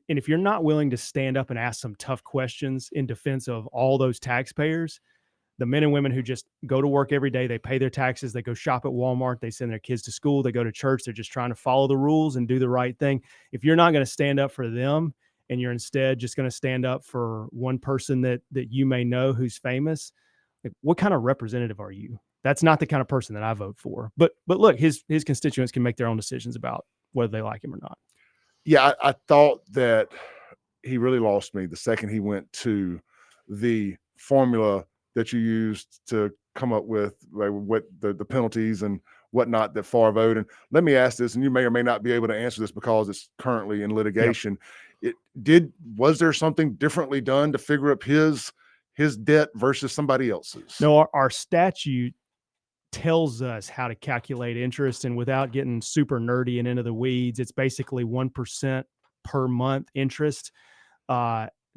And if you're not willing to stand up and ask some tough questions in defense of all those taxpayers, the men and women who just go to work every day, they pay their taxes, they go shop at Walmart, they send their kids to school, they go to church, they're just trying to follow the rules and do the right thing. If you're not going to stand up for them and you're instead just going to stand up for one person that you may know who's famous, like, what kind of representative are you? That's not the kind of person that I vote for. But look, his constituents can make their own decisions about whether they like him or not. Yeah, I thought that he really lost me the second he went to the formula that you used to come up with like, what the penalties and whatnot that FAR vote. And let me ask this, and you may or may not be able to answer this because it's currently in litigation. Yep. Was there something differently done to figure up his debt versus somebody else's? No, our statute tells us how to calculate interest, and without getting super nerdy and into the weeds, it's basically 1% per month interest,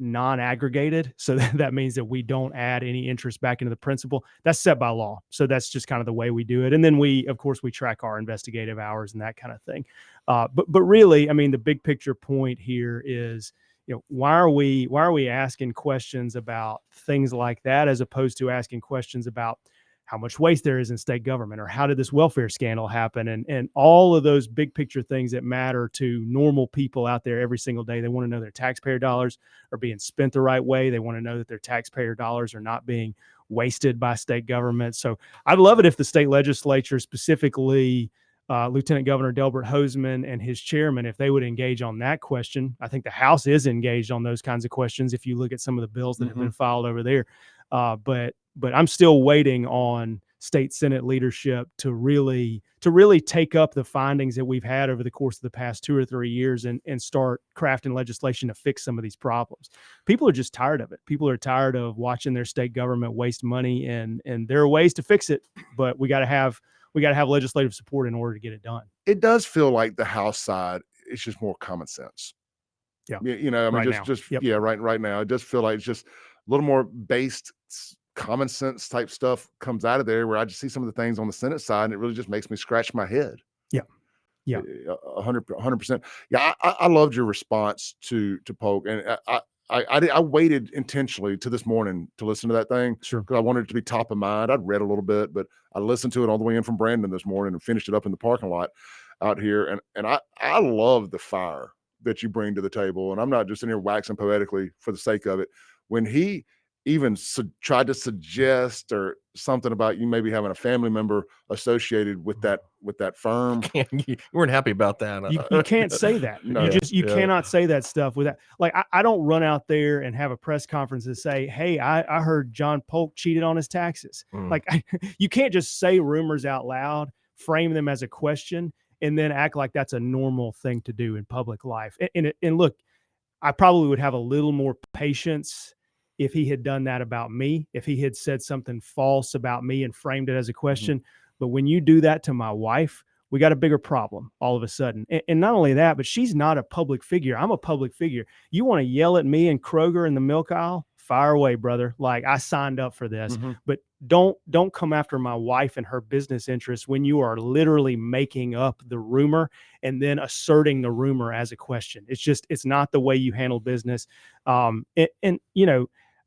non-aggregated. So that means that we don't add any interest back into the principal. That's set by law. So that's just kind of the way we do it. And then we track our investigative hours and that kind of thing. But really, I mean, the big picture point here is, why are we asking questions about things like that as opposed to asking questions about how much waste there is in state government, or how did this welfare scandal happen, and all of those big picture things that matter to normal people out there every single day. They want to know their taxpayer dollars are being spent the right way. They want to know that their taxpayer dollars are not being wasted by state government. So I'd love it if the state legislature, specifically Lieutenant Governor Delbert Hosemann and his chairman, if they would engage on that question. I think the House is engaged on those kinds of questions if you look at some of the bills that have been filed over there. But I'm still waiting on state Senate leadership to really take up the findings that we've had over the course of the past 2 or 3 years and start crafting legislation to fix some of these problems. People are just tired of it. People are tired of watching their state government waste money, and there are ways to fix it, but we got to have legislative support in order to get it done. It does feel like the House side is just more common sense. Yeah. I mean, right now, it does feel like it's just a little more based common sense type stuff comes out of there, where I just see some of the things on the Senate side and it really just makes me scratch my head. Yeah. 100%. Yeah. I loved your response to Polk, and I waited intentionally to this morning to listen to that thing. Sure. Because I wanted it to be top of mind. I'd read a little bit, but I listened to it all the way in from Brandon this morning and finished it up in the parking lot out here. And I love the fire that you bring to the table. And I'm not just in here waxing poetically for the sake of it. When he even tried to suggest or something about you maybe having a family member associated with that firm. You weren't happy about that. You can't say that. No. You cannot say that stuff without, like, I don't run out there and have a press conference and say, hey, I heard John Polk cheated on his taxes. Like, you can't just say rumors out loud, frame them as a question, and then act like that's a normal thing to do in public life. And look, I probably would have a little more patience if he had done that about me, if he had said something false about me and framed it as a question. But when you do that to my wife, we got a bigger problem all of a sudden. And not only that, but she's not a public figure. I'm a public figure. You want to yell at me and Kroger in the milk aisle? Fire away, brother. Like, I signed up for this. But don't come after my wife and her business interests when you are literally making up the rumor and then asserting the rumor as a question. It's not the way you handle business.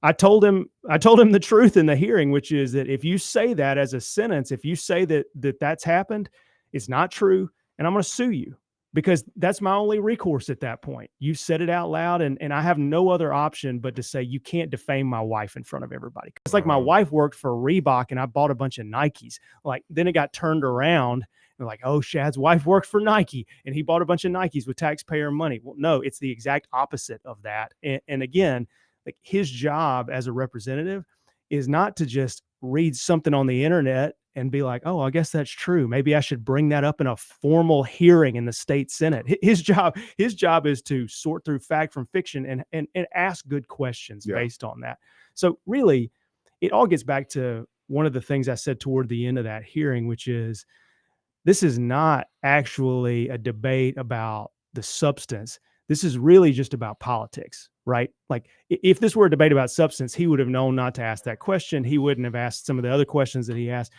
I told him the truth in the hearing, which is that if you say that as a sentence, if you say that that's happened, it's not true, and I'm going to sue you, because that's my only recourse at that point. You said it out loud, and I have no other option but to say you can't defame my wife in front of everybody. It's like my wife worked for Reebok, and I bought a bunch of Nikes. Like, then it got turned around. And like, oh, Shad's wife works for Nike, and he bought a bunch of Nikes with taxpayer money. Well, no, it's the exact opposite of that. And again, like, his job as a representative is not to just read something on the internet and be like, oh, I guess that's true. Maybe I should bring that up in a formal hearing in the state Senate. His job is to sort through fact from fiction and ask good questions based on that. So really, it all gets back to one of the things I said toward the end of that hearing, which is, this is not actually a debate about the substance. This is really just about politics, right? Like, if this were a debate about substance, he would have known not to ask that question. He wouldn't have asked some of the other questions that he asked.